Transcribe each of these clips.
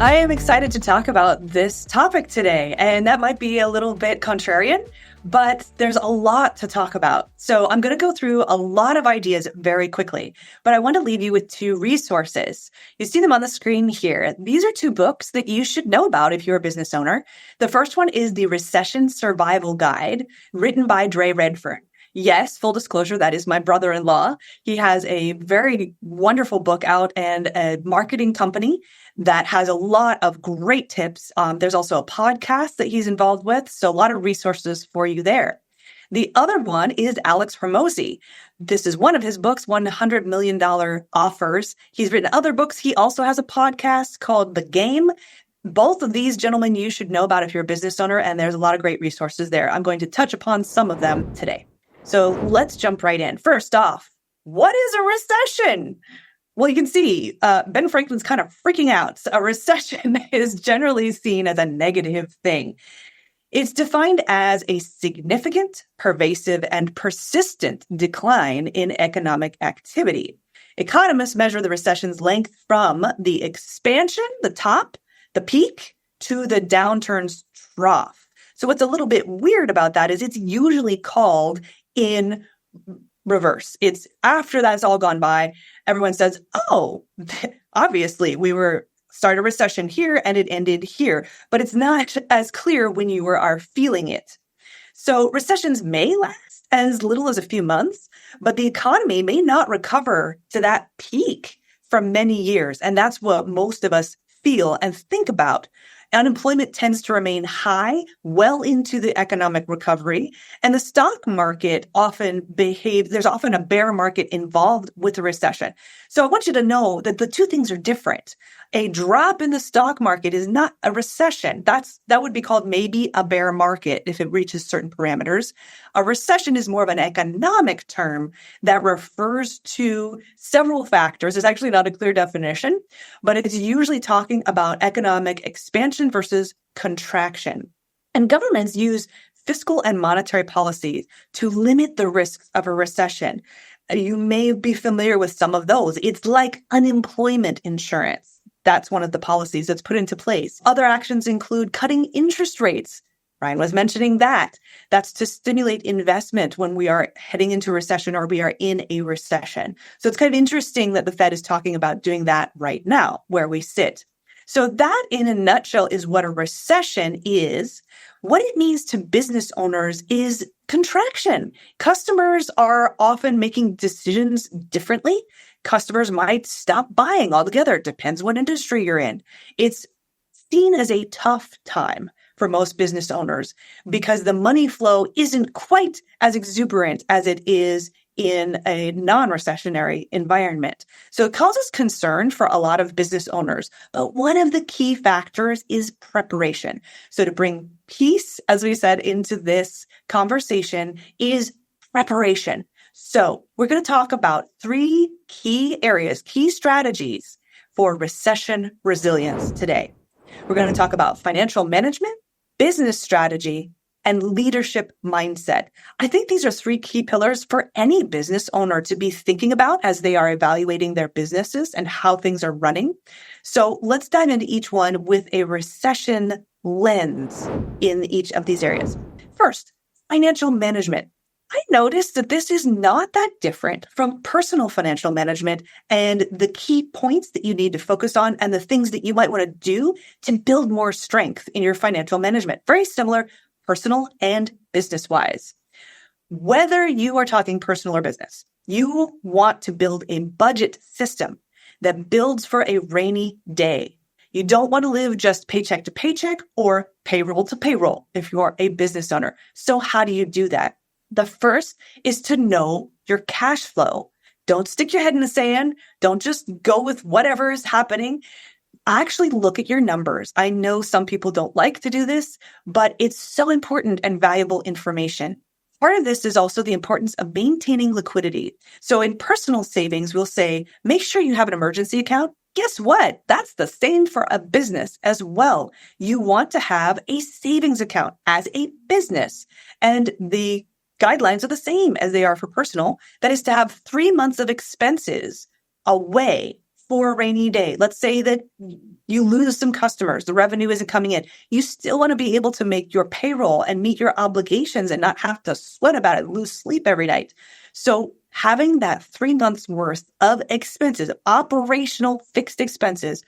I am excited to talk about this topic today, and that might be a little bit contrarian, but there's a lot to talk about. So I'm going to go through a lot of ideas very quickly, but I want to leave you with two resources. You see them on the screen here. These are two books that you should know about if you're a business owner. The first one is the Recession Survival Guide, written by Draye Redfern. Yes, full disclosure, that is my brother-in-law. He has a very wonderful book out and a marketing company that has a lot of great tips. There's also a podcast that he's involved with, so a lot of resources for you there. The other one is Alex Hormozi. This is one of his books, $100 million offers. He's written other books. He also has a podcast called The Game. Both of these gentlemen you should know about if you're a business owner, and there's a lot of great resources there. I'm going to touch upon some of them today. So let's jump right in. First off, what is a recession? Well, you can see Ben Franklin's kind of freaking out. A recession is generally seen as a negative thing. It's defined as a significant, pervasive, and persistent decline in economic activity. Economists measure the recession's length from the expansion, the top, the peak, to the downturn's trough. So what's a little bit weird about that is it's usually called in reverse. It's after that's all gone by, everyone says, oh, obviously we started a recession here and it ended here, but it's not as clear when you are feeling it. So recessions may last as little as a few months, but the economy may not recover to that peak for many years. And that's what most of us feel and think about. Unemployment tends to remain high well into the economic recovery, and the stock market often behaves. There's often a bear market involved with a recession. So I want you to know that the two things are different. A drop in the stock market is not a recession. That would be called maybe a bear market if it reaches certain parameters. A recession is more of an economic term that refers to several factors. It's actually not a clear definition, but it's usually talking about economic expansion versus contraction. And governments use fiscal and monetary policies to limit the risks of a recession. You may be familiar with some of those. It's like unemployment insurance. That's one of the policies that's put into place. Other actions include cutting interest rates. Ryan was mentioning that. That's to stimulate investment when we are heading into recession or we are in a recession. So it's kind of interesting that the Fed is talking about doing that right now where we sit. So that in a nutshell is what a recession is. What it means to business owners is contraction. Customers are often making decisions differently. Customers might stop buying altogether. It depends what industry you're in. It's seen as a tough time for most business owners because the money flow isn't quite as exuberant as it is in a non-recessionary environment. So it causes concern for a lot of business owners. But one of the key factors is preparation. So to bring peace, as we said, into this conversation is preparation. So we're going to talk about three key areas, key strategies for recession resilience today. We're going to talk about financial management, business strategy, and leadership mindset. I think these are three key pillars for any business owner to be thinking about as they are evaluating their businesses and how things are running. So let's dive into each one with a recession lens in each of these areas. First, financial management. I noticed that this is not that different from personal financial management and the key points that you need to focus on and the things that you might want to do to build more strength in your financial management. Very similar, personal and business-wise. Whether you are talking personal or business, you want to build a budget system that builds for a rainy day. You don't want to live just paycheck to paycheck or payroll to payroll if you're a business owner. So how do you do that? The first is to know your cash flow. Don't stick your head in the sand. Don't just go with whatever is happening. Actually look at your numbers. I know some people don't like to do this, but it's so important and valuable information. Part of this is also the importance of maintaining liquidity. So in personal savings, we'll say, make sure you have an emergency account. Guess what? That's the same for a business as well. You want to have a savings account as a business. And the guidelines are the same as they are for personal. That is to have 3 months of expenses away for a rainy day. Let's say that you lose some customers, the revenue isn't coming in. You still want to be able to make your payroll and meet your obligations and not have to sweat about it, lose sleep every night. So having that 3 months worth of expenses, operational fixed expenses,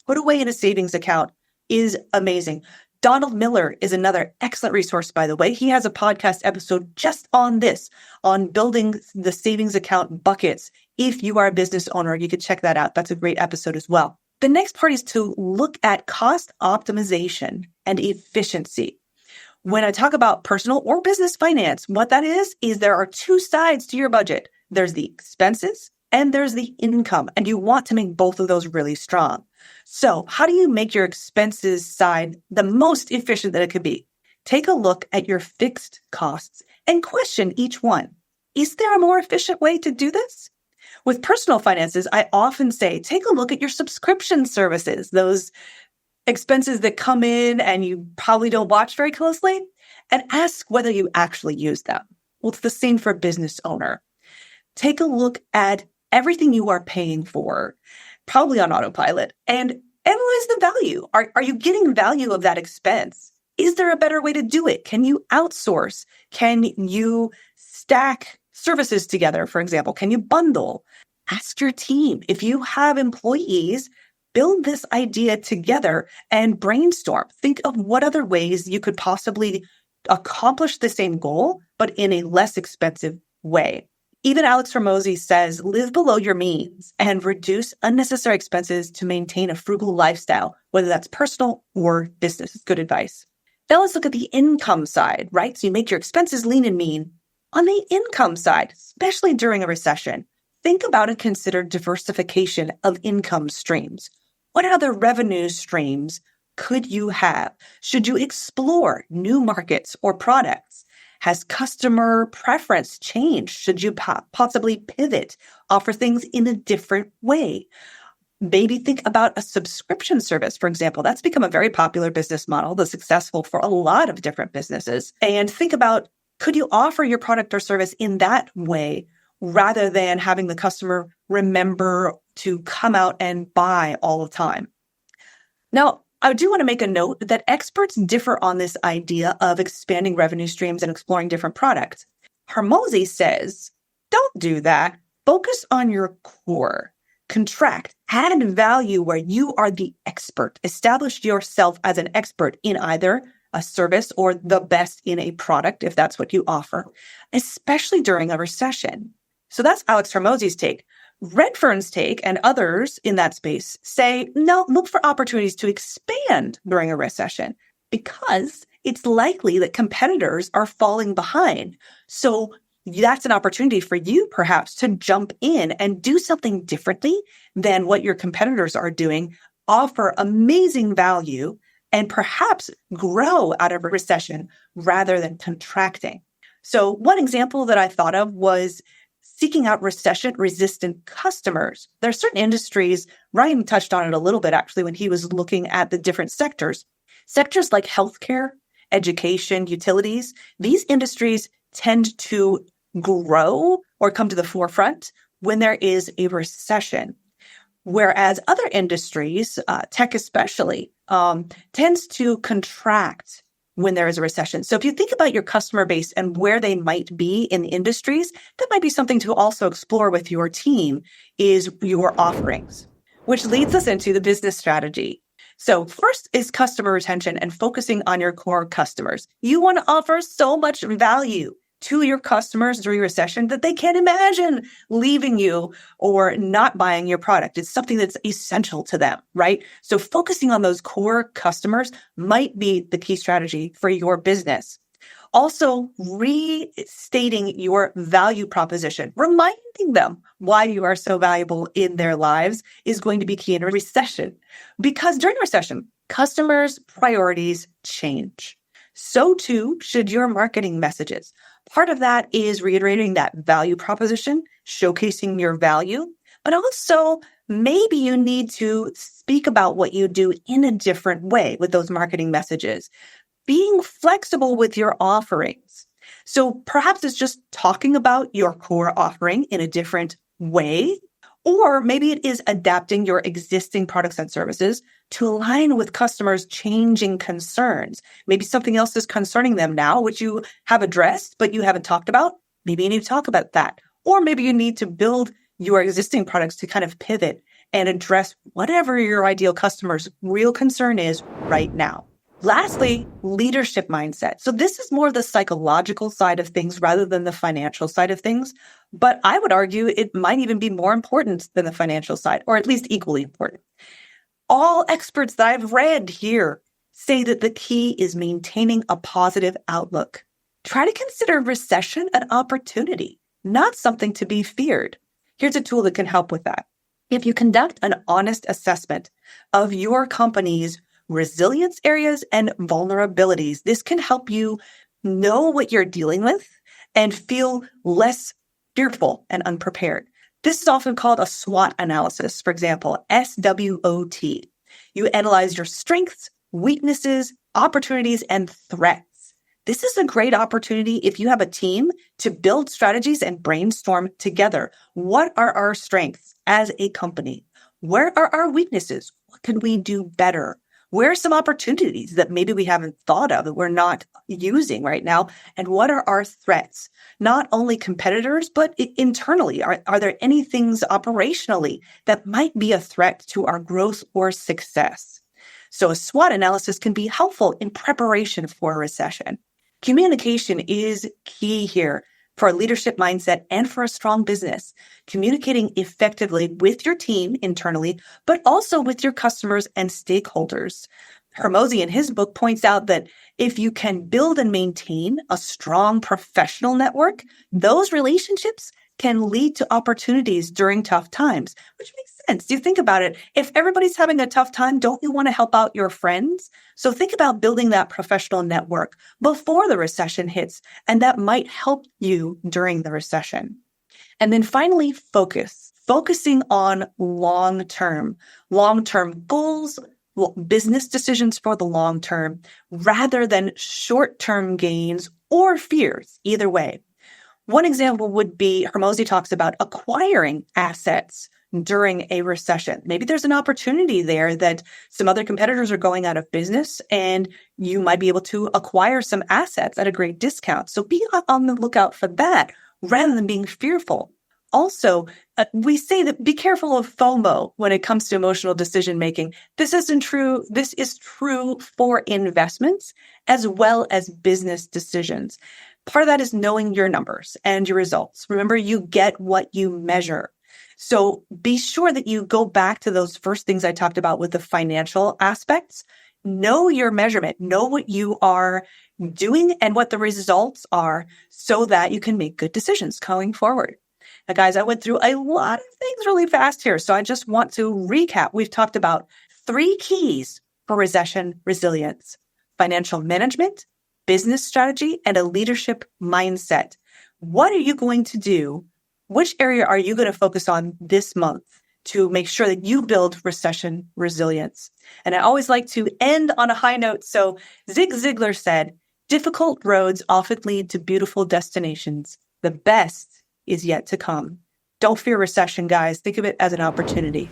put away in a savings account is amazing. Donald Miller is another excellent resource, by the way. He has a podcast episode just on this, on building the savings account buckets. If you are a business owner, you could check that out. That's a great episode as well. The next part is to look at cost optimization and efficiency. When I talk about personal or business finance, what that is there are 2 sides to your budget. There's the expenses and there's the income, and you want to make both of those really strong. So how do you make your expenses side the most efficient that it could be? Take a look at your fixed costs and question each one. Is there a more efficient way to do this? With personal finances, I often say, take a look at your subscription services, those expenses that come in and you probably don't watch very closely, and ask whether you actually use them. Well, it's the same for a business owner. Take a look at everything you are paying for, probably on autopilot, and analyze the value. Are you getting value of that expense? Is there a better way to do it? Can you outsource? Can you stack services together, for example? Can you bundle? Ask your team. If you have employees, build this idea together and brainstorm. Think of what other ways you could possibly accomplish the same goal, but in a less expensive way. Even Alex Hormozi says, live below your means and reduce unnecessary expenses to maintain a frugal lifestyle, whether that's personal or business. It's good advice. Now let's look at the income side, right? So you make your expenses lean and mean. On the income side, especially during a recession, think about and consider diversification of income streams. What other revenue streams could you have? Should you explore new markets or products? Has customer preference changed? Should you possibly pivot, offer things in a different way? Maybe think about a subscription service, for example. That's become a very popular business model that's successful for a lot of different businesses. And think about, could you offer your product or service in that way rather than having the customer remember to come out and buy all the time? Now, I do want to make a note that experts differ on this idea of expanding revenue streams and exploring different products. Hormozi says, don't do that. Focus on your core. Contract, add value where you are the expert. Establish yourself as an expert in either a service or the best in a product, if that's what you offer, especially during a recession. So that's Alex Hormozi's take. Redfern's take and others in that space say, no, look for opportunities to expand during a recession because it's likely that competitors are falling behind. So that's an opportunity for you perhaps to jump in and do something differently than what your competitors are doing, offer amazing value, and perhaps grow out of a recession rather than contracting. So one example that I thought of was seeking out recession-resistant customers. There are certain industries, Ryan touched on it a little bit actually when he was looking at the different sectors. Sectors like healthcare, education, utilities, these industries tend to grow or come to the forefront when there is a recession. Whereas other industries, tech especially, tends to contract when there is a recession. So if you think about your customer base and where they might be in the industries, that might be something to also explore with your team is your offerings, which leads us into the business strategy. So first is customer retention and focusing on your core customers. You want to offer so much value to your customers during recession that they can't imagine leaving you or not buying your product. It's something that's essential to them, right? So focusing on those core customers might be the key strategy for your business. Also, restating your value proposition, reminding them why you are so valuable in their lives is going to be key in a recession. Because during a recession, customers' priorities change. So too should your marketing messages. Part of that is reiterating that value proposition, showcasing your value, but also maybe you need to speak about what you do in a different way with those marketing messages. Being flexible with your offerings. So perhaps it's just talking about your core offering in a different way, Or maybe it is adapting your existing products and services to align with customers' changing concerns. Maybe something else is concerning them now, which you have addressed, but you haven't talked about. Maybe you need to talk about that. Or maybe you need to build your existing products to kind of pivot and address whatever your ideal customer's real concern is right now. Lastly, leadership mindset. So this is more the psychological side of things rather than the financial side of things. But I would argue it might even be more important than the financial side, or at least equally important. All experts that I've read here say that the key is maintaining a positive outlook. Try to consider recession an opportunity, not something to be feared. Here's a tool that can help with that. If you conduct an honest assessment of your company's resilience areas and vulnerabilities, this can help you know what you're dealing with and feel less fearful and unprepared. This is often called a SWOT analysis, for example, SWOT. You analyze your strengths, weaknesses, opportunities, and threats. This is a great opportunity if you have a team to build strategies and brainstorm together. What are our strengths as a company? Where are our weaknesses? What can we do better? Where are some opportunities that maybe we haven't thought of that we're not using right now? And what are our threats? Not only competitors, but internally. Are there any things operationally that might be a threat to our growth or success? So a SWOT analysis can be helpful in preparation for a recession. Communication is key here for a leadership mindset and for a strong business. Communicating effectively with your team internally, but also with your customers and stakeholders. Hormozi in his book points out that if you can build and maintain a strong professional network, those relationships can lead to opportunities during tough times, which makes sense. You think about it. If everybody's having a tough time, don't you want to help out your friends? So think about building that professional network before the recession hits, and that might help you during the recession. And then finally, focusing on long-term goals, business decisions for the long term, rather than short-term gains or fears, either way. One example would be Hormozi talks about acquiring assets during a recession. Maybe there's an opportunity there that some other competitors are going out of business and you might be able to acquire some assets at a great discount. So be on the lookout for that rather than being fearful. Also, we say that be careful of FOMO when it comes to emotional decision making. This isn't true. This is true for investments as well as business decisions. Part of that is knowing your numbers and your results. Remember, you get what you measure. So be sure that you go back to those first things I talked about with the financial aspects. Know your measurement, know what you are doing and what the results are so that you can make good decisions going forward. Now, guys, I went through a lot of things really fast here, so I just want to recap. We've talked about 3 keys for recession resilience: financial management, business strategy, and a leadership mindset. What are you going to do? Which area are you going to focus on this month to make sure that you build recession resilience? And I always like to end on a high note. So Zig Ziglar said, "Difficult roads often lead to beautiful destinations. The best is yet to come." Don't fear recession, guys. Think of it as an opportunity.